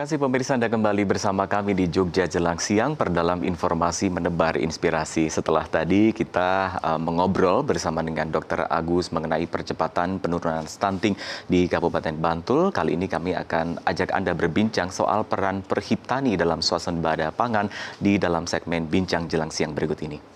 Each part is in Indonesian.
kasih pemirsa Anda kembali bersama kami di Jogja Jelang Siang, perdalam informasi menebar inspirasi. Setelah tadi kita mengobrol bersama dengan Dr. Agus mengenai percepatan penurunan stunting di Kabupaten Bantul. Kali ini kami akan ajak Anda berbincang soal peran perhiptani dalam swasembada pangan di dalam segmen Bincang Jelang Siang berikut ini.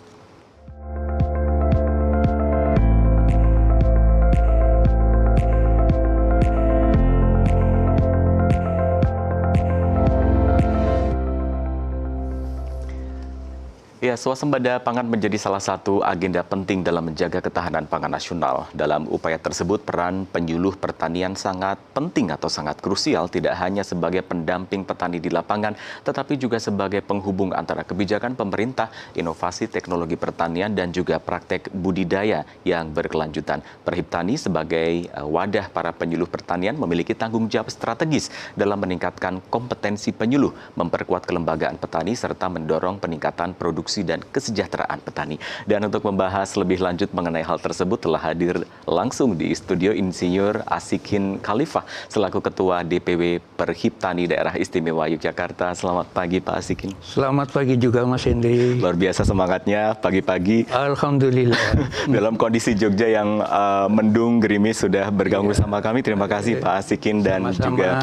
Ya, swasembada pangan menjadi salah satu agenda penting dalam menjaga ketahanan pangan nasional. Dalam upaya tersebut, peran penyuluh pertanian sangat penting atau sangat krusial, tidak hanya sebagai pendamping petani di lapangan, tetapi juga sebagai penghubung antara kebijakan pemerintah, inovasi teknologi pertanian, dan juga praktek budidaya yang berkelanjutan. Perhiptani sebagai wadah para penyuluh pertanian memiliki tanggung jawab strategis dalam meningkatkan kompetensi penyuluh, memperkuat kelembagaan petani, serta mendorong peningkatan produksi dan kesejahteraan petani. Dan untuk membahas lebih lanjut mengenai hal tersebut telah hadir langsung di studio Insinyur Asikin Khalifah selaku Ketua DPW Perhiptani Daerah Istimewa Yogyakarta. Selamat pagi Pak Asikin. Selamat pagi juga Mas Hendri. Luar biasa semangatnya pagi-pagi. Alhamdulillah. Dalam kondisi Jogja yang mendung, gerimis sudah bergabung bersama kami. Terima kasih Pak Asikin dan juga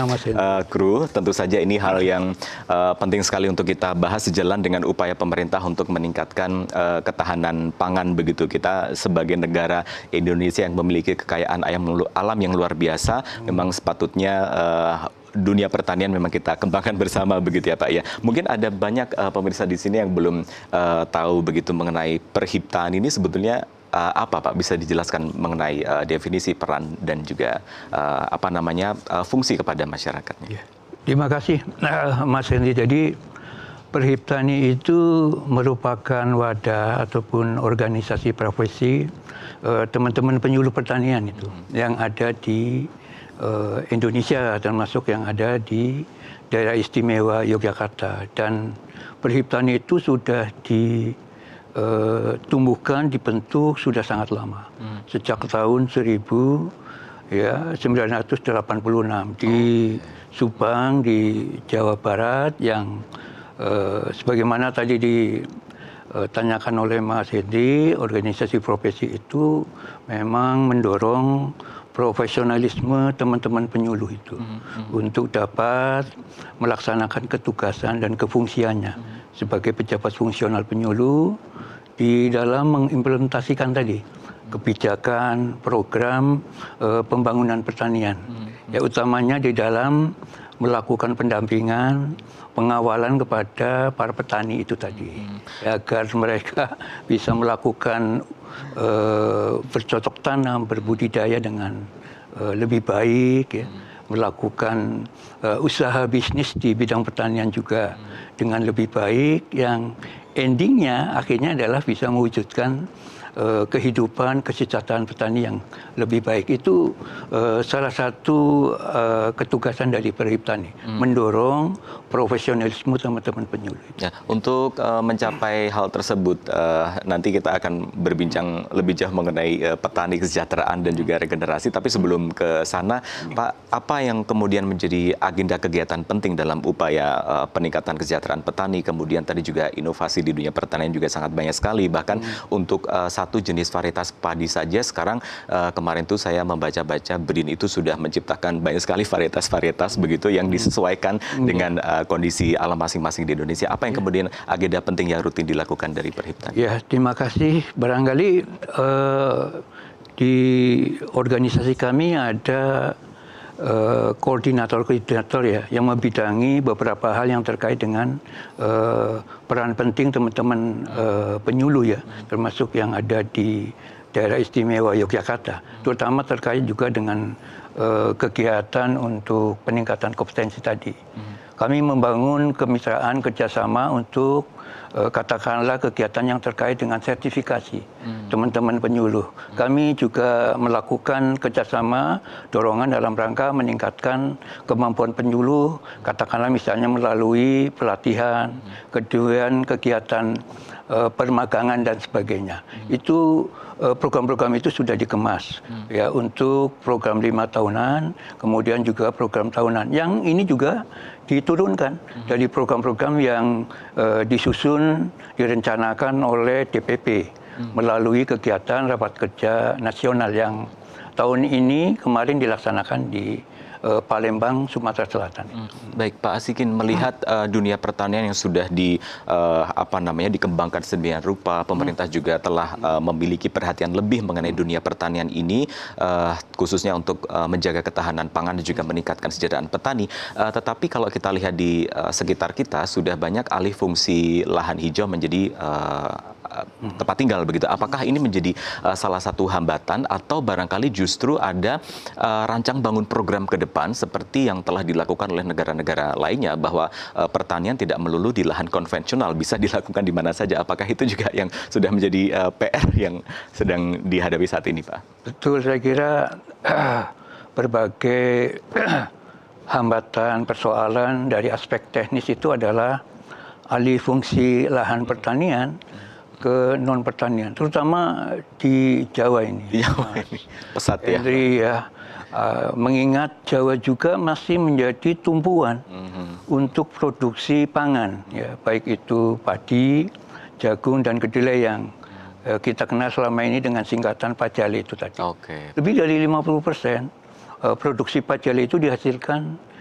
kru. Tentu saja ini hal yang penting sekali untuk kita bahas sejalan dengan upaya pemerintah untuk meningkatkan ketahanan pangan begitu. Kita sebagai negara Indonesia yang memiliki kekayaan alam yang luar biasa, memang sepatutnya dunia pertanian memang kita kembangkan bersama begitu ya Pak ya. Mungkin ada banyak pemirsa di sini yang belum tahu begitu mengenai perhiptani ini sebetulnya apa Pak, bisa dijelaskan mengenai definisi peran dan juga fungsi kepada masyarakatnya. Ya. Terima kasih Mas Henry. Jadi Perhiptani itu merupakan wadah ataupun organisasi profesi teman-teman penyuluh pertanian itu yang ada di Indonesia, termasuk yang ada di daerah istimewa Yogyakarta. Dan Perhiptani itu sudah ditumbuhkan, dibentuk sudah sangat lama. Sejak tahun 1986 di Subang, di Jawa Barat, yang sebagaimana tadi ditanyakan oleh Mas Henry, organisasi profesi itu memang mendorong profesionalisme teman-teman penyuluh itu untuk dapat melaksanakan ketugasan dan kefungsiannya sebagai pejabat fungsional penyuluh di dalam mengimplementasikan tadi kebijakan program pembangunan pertanian, ya utamanya di dalam melakukan pendampingan, pengawalan kepada para petani itu tadi, agar mereka bisa melakukan bercocok tanam, berbudidaya dengan lebih baik, ya, melakukan usaha bisnis di bidang pertanian juga dengan lebih baik, yang endingnya akhirnya adalah bisa mewujudkan kehidupan, kesejahteraan petani yang lebih baik. Itu salah satu ketugasan dari Perhiptani, mendorong profesionalisme teman-teman penyuluh. Ya, untuk mencapai hal tersebut, nanti kita akan berbincang lebih jauh mengenai petani, kesejahteraan dan juga regenerasi. Tapi sebelum ke sana, Pak, apa yang kemudian menjadi agenda kegiatan penting dalam upaya peningkatan kesejahteraan petani, kemudian tadi juga inovasi di dunia pertanian juga sangat banyak sekali. Bahkan untuk satu jenis varietas padi saja sekarang kemarin tuh saya membaca-baca BRIN itu sudah menciptakan banyak sekali varietas-varietas begitu yang disesuaikan dengan kondisi alam masing-masing di Indonesia. Apa yang kemudian agenda penting yang rutin dilakukan dari Perhiptani? Ya, terima kasih. Barangkali di organisasi kami ada koordinator ya yang membidangi beberapa hal yang terkait dengan peran penting teman-teman penyuluh ya, termasuk yang ada di daerah istimewa Yogyakarta, terutama terkait juga dengan kegiatan untuk peningkatan kompetensi tadi. Kami membangun kemitraan kerjasama untuk katakanlah kegiatan yang terkait dengan sertifikasi teman-teman penyuluh. Kami juga melakukan kerjasama dorongan dalam rangka meningkatkan kemampuan penyuluh, katakanlah misalnya melalui pelatihan, kemudian kegiatan permagangan dan sebagainya. Itu program-program itu sudah dikemas ya untuk program 5 tahunan, kemudian juga program tahunan. Yang ini juga diturunkan dari program-program yang disusun, direncanakan oleh DPP melalui kegiatan rapat kerja nasional yang tahun ini kemarin dilaksanakan di Palembang, Sumatera Selatan. Baik, Pak Asikin, melihat dunia pertanian yang sudah dikembangkan sedemikian rupa, pemerintah juga telah memiliki perhatian lebih mengenai dunia pertanian ini, khususnya untuk menjaga ketahanan pangan dan juga meningkatkan kesejahteraan petani. Tetapi kalau kita lihat di sekitar kita, sudah banyak alih fungsi lahan hijau menjadi tempat tinggal begitu. Apakah ini menjadi salah satu hambatan atau barangkali justru ada rancang bangun program ke depan seperti yang telah dilakukan oleh negara-negara lainnya bahwa pertanian tidak melulu di lahan konvensional, bisa dilakukan di mana saja. Apakah itu juga yang sudah menjadi PR yang sedang dihadapi saat ini, Pak? Betul, saya kira berbagai hambatan, persoalan dari aspek teknis itu adalah alih fungsi lahan pertanian ke non pertanian, terutama di Jawa ini. Di Jawa ini pesat ya. Henry, ya, mengingat Jawa juga masih menjadi tumpuan untuk produksi pangan, ya, baik itu padi, jagung dan kedelai yang kita kenal selama ini dengan singkatan pajale itu tadi. Lebih dari 50% produksi pajale itu dihasilkan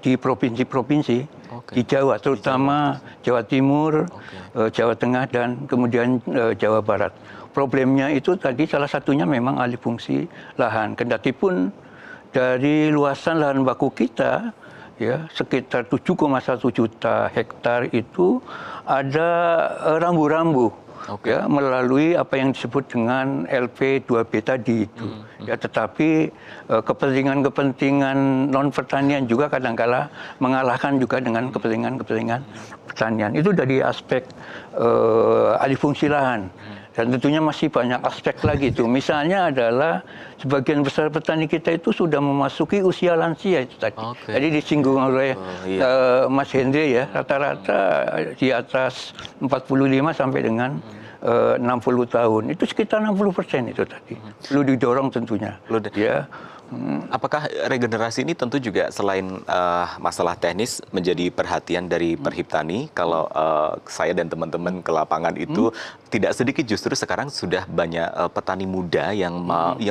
di provinsi-provinsi di Jawa, terutama Jawa Timur, Jawa Tengah, dan kemudian Jawa Barat. Problemnya itu tadi salah satunya memang alih fungsi lahan. Kendatipun dari luasan lahan baku kita, ya, sekitar 7,1 juta hektar itu ada rambu-rambu. Ya, melalui apa yang disebut dengan LP2B tadi itu. Ya, tetapi kepentingan-kepentingan non pertanian juga kadang-kala mengalahkan juga dengan kepentingan-kepentingan pertanian. Itu dari aspek alih fungsi lahan. Dan tentunya masih banyak aspek lagi itu. Misalnya adalah sebagian besar petani kita itu sudah memasuki usia lansia itu tadi. Jadi disinggung oleh Mas Hendri, ya, rata-rata di atas 45 sampai dengan 60 tahun. Itu sekitar 60% itu tadi. Perlu didorong tentunya. Ya. Apakah regenerasi ini tentu juga selain masalah teknis menjadi perhatian dari Perhiptani? Kalau saya dan teman-teman ke lapangan itu tidak sedikit justru sekarang sudah banyak petani muda yang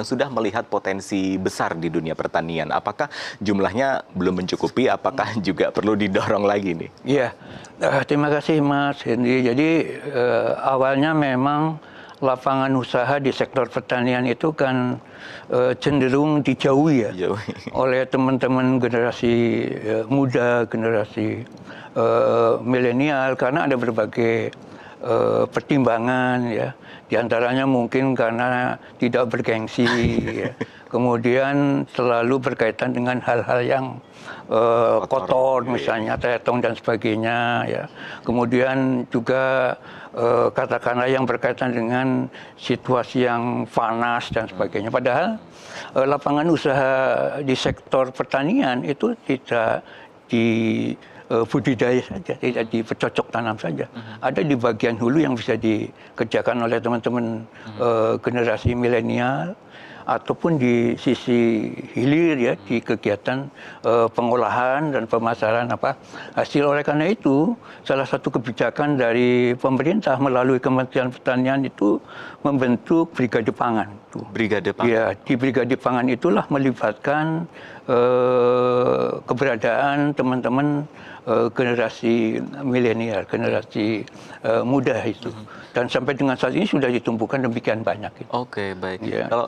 sudah melihat potensi besar di dunia pertanian. Apakah jumlahnya belum mencukupi? Apakah juga perlu didorong lagi nih? Iya, terima kasih Mas Henry. Jadi awalnya memang lapangan usaha di sektor pertanian itu kan cenderung dijauhi, ya, oleh teman-teman generasi muda, generasi milenial, karena ada berbagai pertimbangan, ya. Di antaranya mungkin karena tidak bergengsi, ya. Kemudian selalu berkaitan dengan hal-hal yang kotor, misalnya tetong dan sebagainya, ya. Kemudian juga katakanlah yang berkaitan dengan situasi yang panas dan sebagainya. Padahal lapangan usaha di sektor pertanian itu tidak di budidaya saja, tidak di bercocok tanam saja. Ada di bagian hulu yang bisa dikerjakan oleh teman-teman generasi milenial, ataupun di sisi hilir, ya, di kegiatan pengolahan dan pemasaran hasil. Oleh karena itu, salah satu kebijakan dari pemerintah melalui Kementerian Pertanian itu membentuk Brigade Pangan. Brigade Pangan. Ya, di Brigade Pangan itulah melibatkan keberadaan teman-teman generasi milenial, generasi muda itu. Dan sampai dengan saat ini sudah ditumpukan demikian banyak. Oke, baik. Ya. Kalau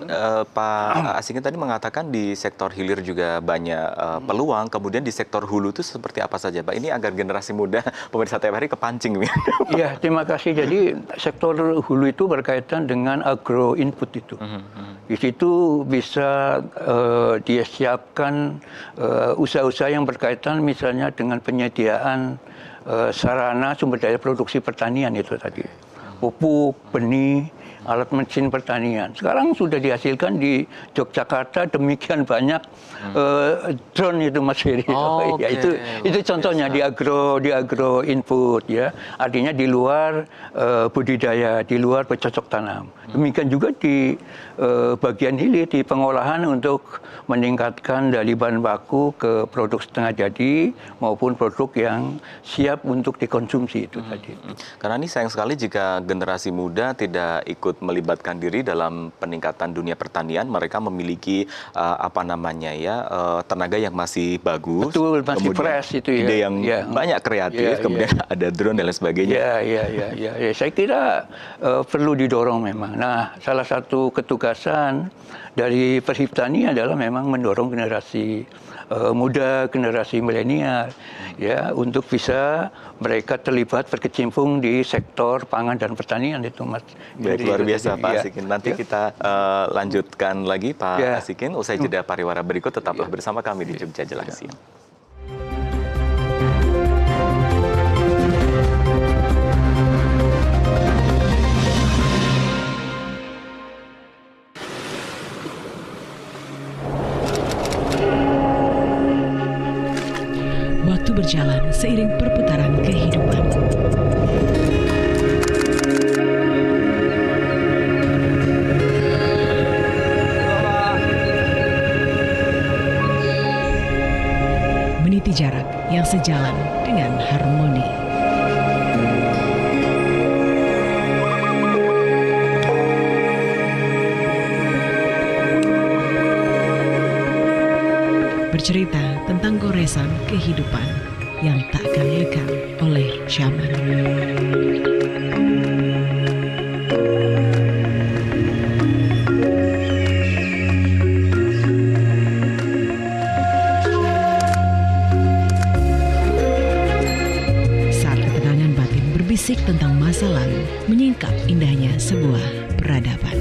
Pak Asikin tadi mengatakan di sektor hilir juga banyak peluang, kemudian di sektor hulu itu seperti apa saja, Pak? Ini agar generasi muda pemirsa TVRI kepancing. Iya, terima kasih. Jadi sektor hulu itu berkaitan dengan agro input itu. Di situ bisa disiapkan usaha-usaha yang berkaitan misalnya dengan penyediaan sarana sumber daya produksi pertanian itu tadi. Pupuk, benih, alat mesin pertanian. Sekarang sudah dihasilkan di Yogyakarta demikian banyak drone itu Mas Ferry. Oh, Ya, oke. itu contohnya di agro input ya. Artinya di luar budidaya, di luar bercocok tanam. Demikian juga di bagian hilir di pengolahan untuk meningkatkan dari bahan baku ke produk setengah jadi maupun produk yang siap untuk dikonsumsi itu tadi. Karena ini sayang sekali jika generasi muda tidak ikut melibatkan diri dalam peningkatan dunia pertanian. Mereka memiliki tenaga yang masih bagus, Betul, masih kemudian fresh itu ya. ide yang banyak kreatif, kemudian ada drone dan lain sebagainya. Ya. Saya kira perlu didorong memang. Nah, salah satu ketugasan dari Perhiptani adalah memang mendorong generasi muda, generasi milenial, ya, untuk bisa mereka terlibat berkecimpung di sektor pangan dan pertanian itu, Mas. Baik, luar biasa Pak Asikin. Nanti kita lanjutkan lagi Pak Asikin. Usai jeda pariwara berikut, tetaplah bersama kami di Jogja Jelang Siang. Waktu berjalan seiring perputaran kehidupan. Meniti jarak yang sejalan dengan harmoni. Bercerita tentang goresan kehidupan yang takkan lekang oleh zaman. Saat ketenangan batin berbisik tentang masa lalu, menyingkap indahnya sebuah peradaban.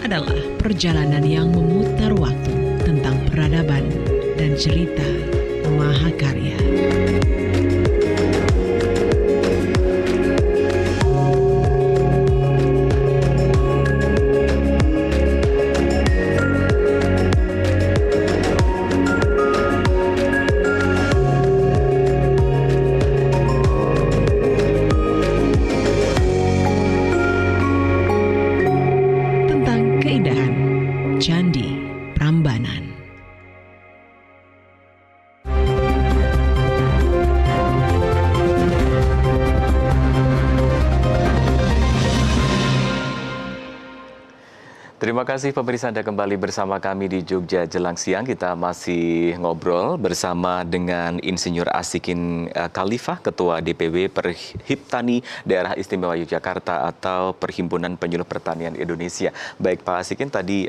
Adalah perjalanan yang memutar waktu tentang peradaban dan cerita mahakarya. Tentang keindahan Candi Prambanan. Terima kasih pemirsa, Anda kembali bersama kami di Jogja Jelang Siang. Kita masih ngobrol bersama dengan Insinyur Asikin Khalifah, Ketua DPW Perhiptani Daerah Istimewa Yogyakarta atau Perhimpunan Penyuluh Pertanian Indonesia. Baik Pak Asikin, tadi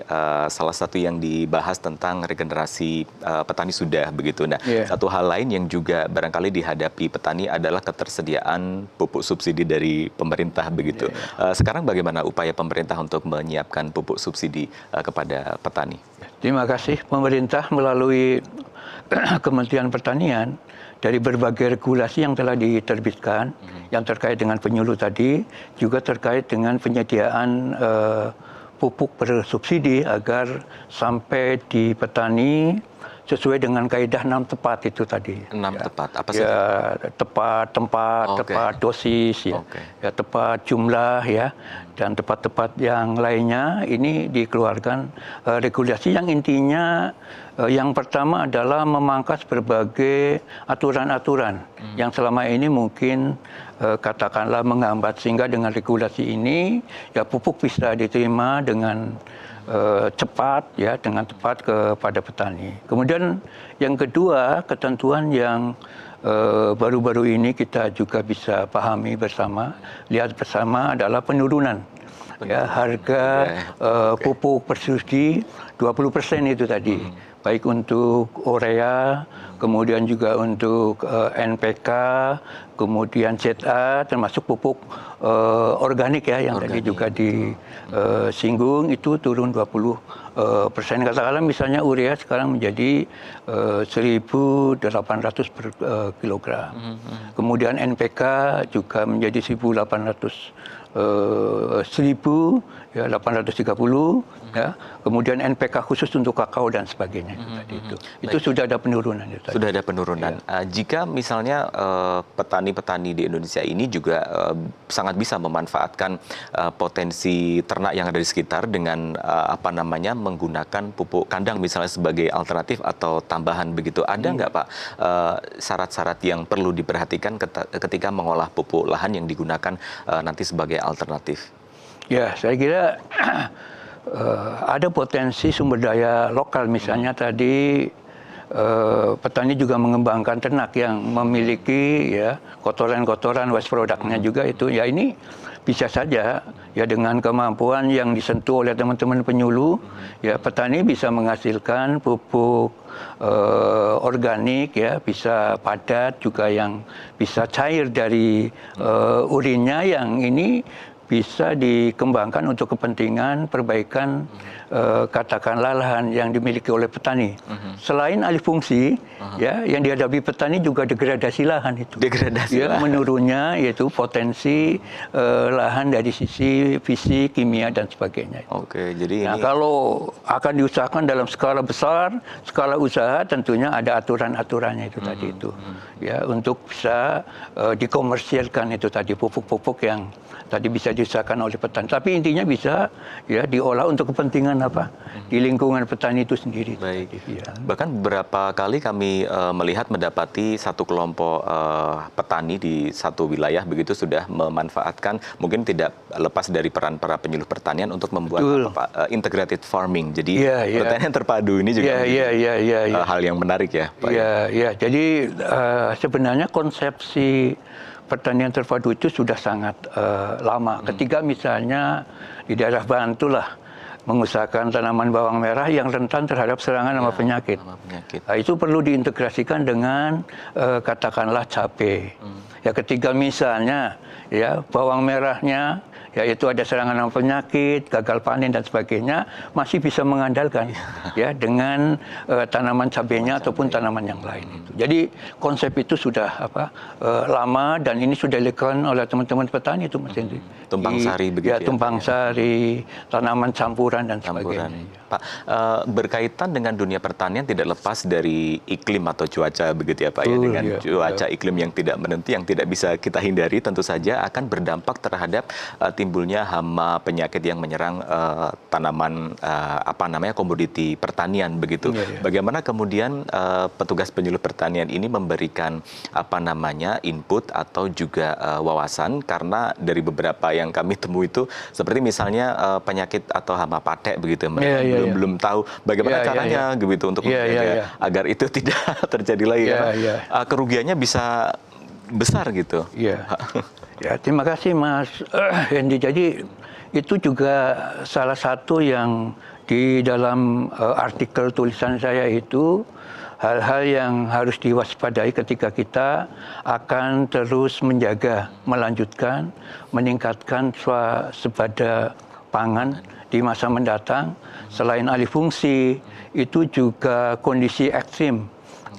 salah satu yang dibahas tentang regenerasi petani sudah begitu. Nah, satu hal lain yang juga barangkali dihadapi petani adalah ketersediaan pupuk subsidi dari pemerintah begitu. Sekarang bagaimana upaya pemerintah untuk menyiapkan pupuk subsidi kepada petani? Terima kasih. Pemerintah melalui Kementerian Pertanian dari berbagai regulasi yang telah diterbitkan yang terkait dengan penyuluh tadi, juga terkait dengan penyediaan pupuk bersubsidi agar sampai di petani sesuai dengan kaidah 6 tepat itu tadi. 6 tepat, apa saja? Ya, tepat tempat, tepat dosis, ya, tepat jumlah, ya, dan tepat-tepat yang lainnya. Ini dikeluarkan regulasi yang intinya yang pertama adalah memangkas berbagai aturan-aturan yang selama ini mungkin katakanlah menghambat, sehingga dengan regulasi ini ya pupuk bisa diterima dengan cepat, ya, dengan tepat kepada petani. Kemudian yang kedua, ketentuan yang baru-baru ini kita juga bisa pahami bersama, lihat bersama adalah penurunan ya harga pupuk bersubsidi 20% itu tadi. baik untuk urea, kemudian juga untuk NPK, kemudian ZA, termasuk pupuk organik ya, yang tadi juga disinggung, itu turun 20%. Katakanlah misalnya urea sekarang menjadi 1.800 per kilogram. Kemudian NPK juga menjadi 1.830 ya. Kemudian NPK khusus untuk kakao dan sebagainya itu sudah ada penurunan itu tadi. Sudah ada penurunan. Ya. Jika misalnya petani-petani di Indonesia ini juga sangat bisa memanfaatkan potensi ternak yang ada di sekitar dengan menggunakan pupuk kandang misalnya sebagai alternatif atau tambahan begitu. Ada nggak Pak syarat-syarat yang perlu diperhatikan ketika mengolah pupuk lahan yang digunakan nanti sebagai alternatif? Ya, saya kira ada potensi sumber daya lokal, misalnya tadi petani juga mengembangkan ternak yang memiliki ya kotoran-kotoran waste produknya juga itu ya, ini bisa saja ya dengan kemampuan yang disentuh oleh teman-teman penyuluh ya, petani bisa menghasilkan pupuk organik ya, bisa padat juga yang bisa cair dari urinnya, yang ini bisa dikembangkan untuk kepentingan perbaikan katakanlah lahan yang dimiliki oleh petani. Selain alih fungsi, ya yang dihadapi petani juga degradasi lahan itu. Degradasi ya, lahan. Menurunnya yaitu potensi lahan dari sisi fisik, kimia dan sebagainya. Oke, jadi ini kalau akan diusahakan dalam skala besar, skala usaha, tentunya ada aturan-aturannya itu tadi itu. Ya, untuk bisa dikomersialkan itu tadi pupuk-pupuk yang tadi bisa diusahakan oleh petani. Tapi intinya bisa ya diolah untuk kepentingan apa? Di lingkungan petani itu sendiri. Baik. Ya. Bahkan beberapa kali kami melihat mendapati satu kelompok petani di satu wilayah begitu sudah memanfaatkan, mungkin tidak lepas dari peran para penyuluh pertanian untuk membuat integrated farming. Jadi pertanian terpadu ini juga hal yang menarik ya, Pak. Iya. Jadi sebenarnya konsepsi pertanian terpadu itu sudah sangat lama. Ketika misalnya di daerah Bantu lah mengusahakan tanaman bawang merah yang rentan terhadap serangan hama penyakit. Nah, itu perlu diintegrasikan dengan katakanlah cabai. Ya, ketika misalnya ya bawang merahnya yaitu ada serangan hama penyakit, gagal panen dan sebagainya, masih bisa mengandalkan ya dengan tanaman cabainya ataupun tanaman yang lain itu. Jadi konsep itu sudah lama, dan ini sudah dilakukan oleh teman-teman petani itu Mas Hendri. Tumpang sari begitu ya. Tumpang sari, tanaman campuran dan sebagainya. Pak, berkaitan dengan dunia pertanian tidak lepas dari iklim atau cuaca begitu ya Pak ya, dengan cuaca iklim yang tidak menentu, yang tidak bisa kita hindari, tentu saja akan berdampak terhadap timbulnya hama penyakit yang menyerang tanaman komoditi pertanian begitu. Bagaimana kemudian petugas penyuluh pertanian ini memberikan input atau juga wawasan, karena dari beberapa yang kami temui itu seperti misalnya penyakit atau hama patek begitu, mereka belum tahu bagaimana caranya gitu untuk menjaga agar itu tidak terjadi lagi, karena kerugiannya bisa besar gitu. Ya, terima kasih Mas Hendy. Jadi itu juga salah satu yang di dalam artikel tulisan saya itu, hal-hal yang harus diwaspadai ketika kita akan terus menjaga, melanjutkan, meningkatkan swasembada pangan di masa mendatang. Selain alih fungsi, itu juga kondisi ekstrim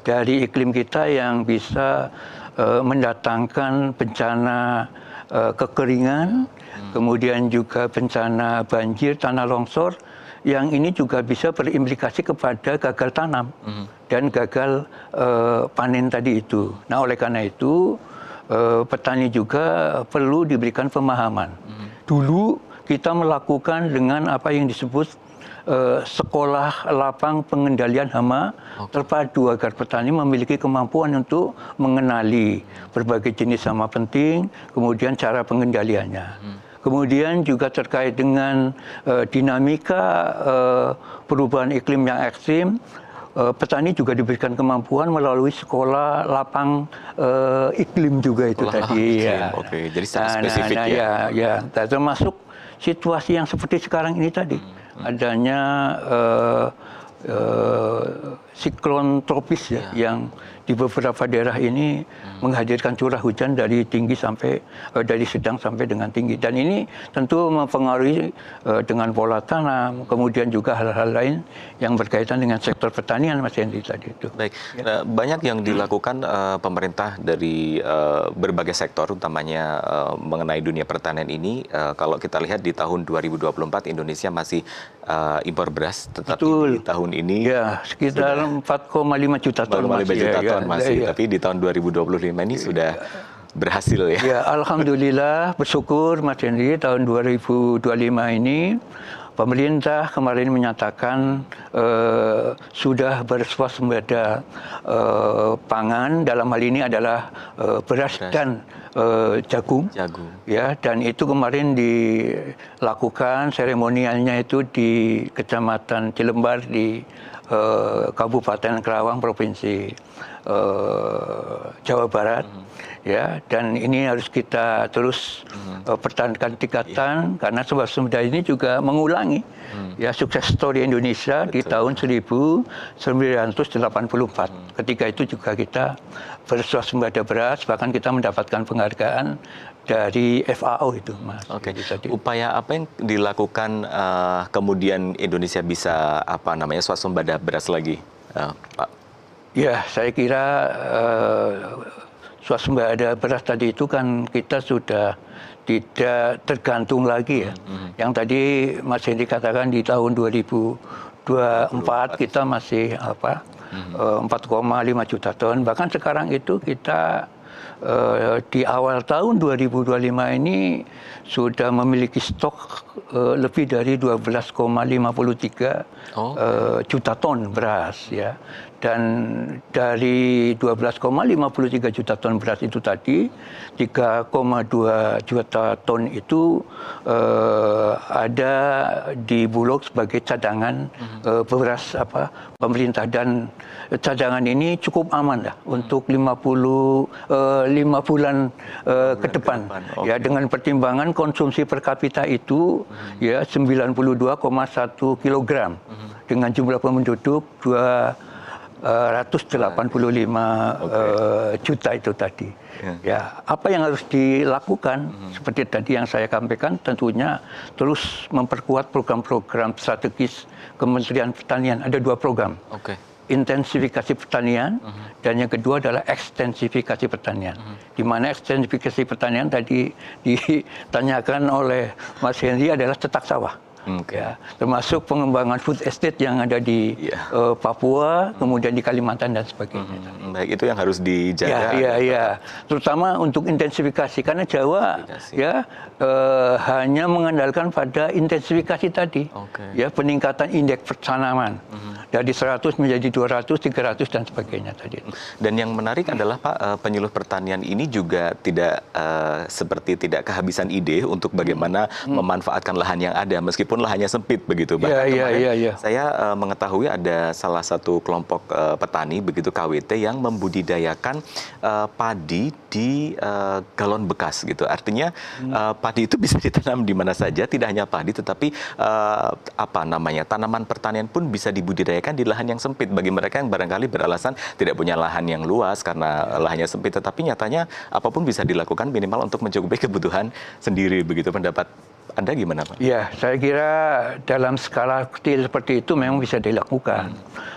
dari iklim kita yang bisa mendatangkan bencana kekeringan, kemudian juga bencana banjir, tanah longsor, yang ini juga bisa berimplikasi kepada gagal tanam dan gagal panen tadi itu. Nah, oleh karena itu petani juga perlu diberikan pemahaman. Dulu kita melakukan dengan apa yang disebut sekolah lapang pengendalian hama terpadu, agar petani memiliki kemampuan untuk mengenali berbagai jenis hama penting, kemudian cara pengendaliannya. Kemudian juga terkait dengan dinamika perubahan iklim yang ekstrim, petani juga diberikan kemampuan melalui sekolah lapang iklim juga itu tadi. Oke, jadi secara spesifik ya. Termasuk situasi yang seperti sekarang ini tadi, adanya siklon tropis ya, yang di beberapa daerah ini menghadirkan curah hujan dari tinggi sampai dari sedang sampai dengan tinggi, dan ini tentu mempengaruhi dengan pola tanam, kemudian juga hal-hal lain yang berkaitan dengan sektor pertanian, Mas Henry tadi itu. Baik, nah, banyak yang dilakukan pemerintah dari berbagai sektor, utamanya mengenai dunia pertanian ini. Kalau kita lihat di tahun 2024 Indonesia masih impor beras, tetapi di tahun ini ya sekitar 4,5 juta ton masih. Tapi di tahun 2025 ini sudah berhasil ya. Ya, alhamdulillah, bersyukur Mas Henry, tahun 2025 ini pemerintah kemarin menyatakan sudah berswasembada pangan, dalam hal ini adalah beras dan jagung. Ya, dan itu kemarin dilakukan seremonialnya itu di Kecamatan Cilembar di Kabupaten Kerawang, Provinsi Jawa Barat. Ya, dan ini harus kita terus pertahankan tingkatan, karena swasembada ini juga mengulangi ya sukses story Indonesia di tahun 1984. Ketika itu juga kita berswasembada beras, bahkan kita mendapatkan penghargaan dari FAO itu, Mas. Oke. Upaya apa yang dilakukan kemudian Indonesia bisa swasembada beras lagi, Pak? Ya, saya kira swasembada beras tadi itu kan kita sudah tidak tergantung lagi ya. Yang tadi Mas Henry katakan di tahun 2024 kita masih 4,5 juta ton. Bahkan sekarang itu kita di awal tahun 2025 ini sudah memiliki stok lebih dari 12,53 juta ton beras ya. Dan dari 12,53 juta ton beras itu tadi, 3,2 juta ton itu ada di Bulog sebagai cadangan beras pemerintah, dan cadangan ini cukup aman lah untuk 5 bulan ke depan. Ya, dengan pertimbangan konsumsi per kapita itu ya 92,1 kilogram dengan jumlah penduduk 285 juta itu tadi. Ya, apa yang harus dilakukan seperti tadi yang saya sampaikan, tentunya terus memperkuat program-program strategis Kementerian Pertanian. Ada 2 program. Intensifikasi pertanian, dan yang kedua adalah ekstensifikasi pertanian. Di mana ekstensifikasi pertanian tadi ditanyakan oleh Mas Henry adalah cetak sawah. Ya, termasuk pengembangan food estate yang ada di Papua, kemudian di Kalimantan dan sebagainya. Baik, itu yang harus dijaga. Ya. Terutama untuk intensifikasi, karena Jawa hanya mengandalkan pada intensifikasi tadi. Ya, peningkatan indeks pertanaman dari 100 menjadi 200, 300 dan sebagainya tadi. Dan yang menarik adalah Pak, penyuluh pertanian ini juga tidak seperti tidak kehabisan ide untuk bagaimana memanfaatkan lahan yang ada, meskipun lahannya sempit begitu. Bahkan saya mengetahui ada salah satu kelompok petani begitu KWT yang membudidayakan padi di galon bekas gitu. Artinya padi itu bisa ditanam di mana saja, tidak hanya padi tetapi tanaman pertanian pun bisa dibudidayakan di lahan yang sempit. Bagi mereka yang barangkali beralasan tidak punya lahan yang luas karena lahannya sempit, tetapi nyatanya apapun bisa dilakukan minimal untuk mencukupi kebutuhan sendiri begitu. Pendapat Anda gimana, Pak? Ya, saya kira dalam skala kecil seperti itu memang bisa dilakukan.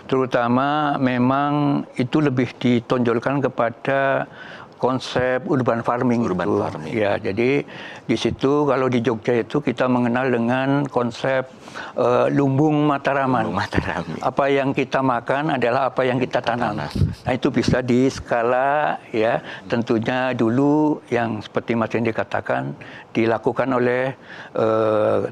Terutama memang itu lebih ditonjolkan kepada konsep urban farming. Ya, jadi di situ kalau di Jogja itu kita mengenal dengan konsep lumbung mataraman. Apa yang kita makan adalah apa yang kita tanam. Nah, itu bisa di skala ya, tentunya dulu yang seperti Mas Hendy katakan dilakukan oleh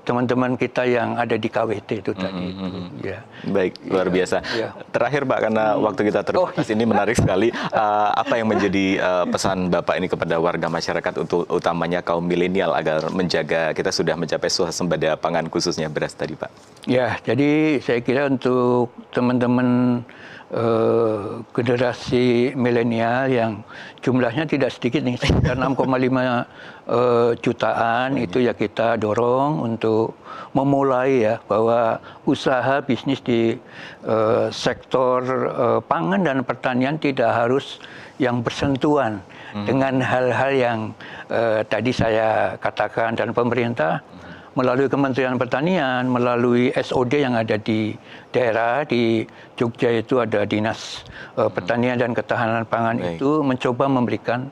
teman-teman kita yang ada di KWT itu tadi. Ya. Baik, luar biasa. Terakhir Pak, karena waktu kita terbatas, ini menarik sekali. Apa yang menjadi pesan Bapak ini kepada warga masyarakat, untuk utamanya kaum milenial, agar menjaga kita sudah mencapai swasembada pangan khususnya beras tadi, Pak? Ya, jadi saya kira untuk teman-teman generasi milenial yang jumlahnya tidak sedikit nih, sekitar 6,5 jutaan. Itu ya kita dorong untuk memulai ya, bahwa usaha bisnis di sektor pangan dan pertanian tidak harus yang bersentuhan dengan hal-hal yang tadi saya katakan, dan pemerintah melalui Kementerian Pertanian, melalui SOD yang ada di daerah, di Jogja itu ada Dinas Pertanian dan Ketahanan Pangan. Itu mencoba memberikan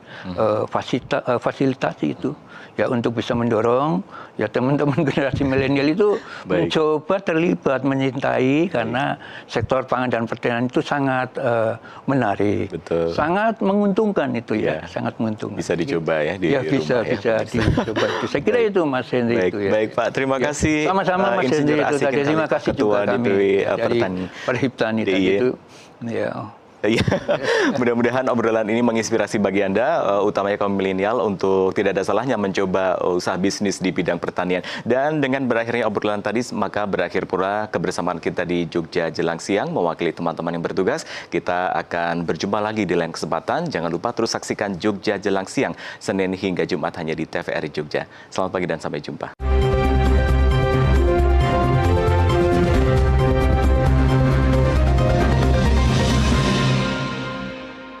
fasilitasi itu ya, untuk bisa mendorong ya teman-teman generasi milenial itu mencoba terlibat, menyintai, karena sektor pangan dan pertanian itu sangat menarik. Betul. Sangat menguntungkan itu ya, sangat menguntungkan. Bisa dicoba ya di bisa, rumah bisa dicoba. Saya kira itu Mas Hendri itu ya. Baik Pak, terima kasih. Sama-sama Mas Hendri itu tadi. Terima kasih juga kami dari Perhiptani tadi itu. Ya. Iya, mudah-mudahan obrolan ini menginspirasi bagi Anda, utamanya kaum milenial, untuk tidak ada salahnya mencoba usaha bisnis di bidang pertanian. Dan dengan berakhirnya obrolan tadi, maka berakhir pula kebersamaan kita di Jogja Jelang Siang. Mewakili teman-teman yang bertugas, kita akan berjumpa lagi di lain kesempatan. Jangan lupa terus saksikan Jogja Jelang Siang, Senin hingga Jumat hanya di TVRI Jogja. Selamat pagi dan sampai jumpa.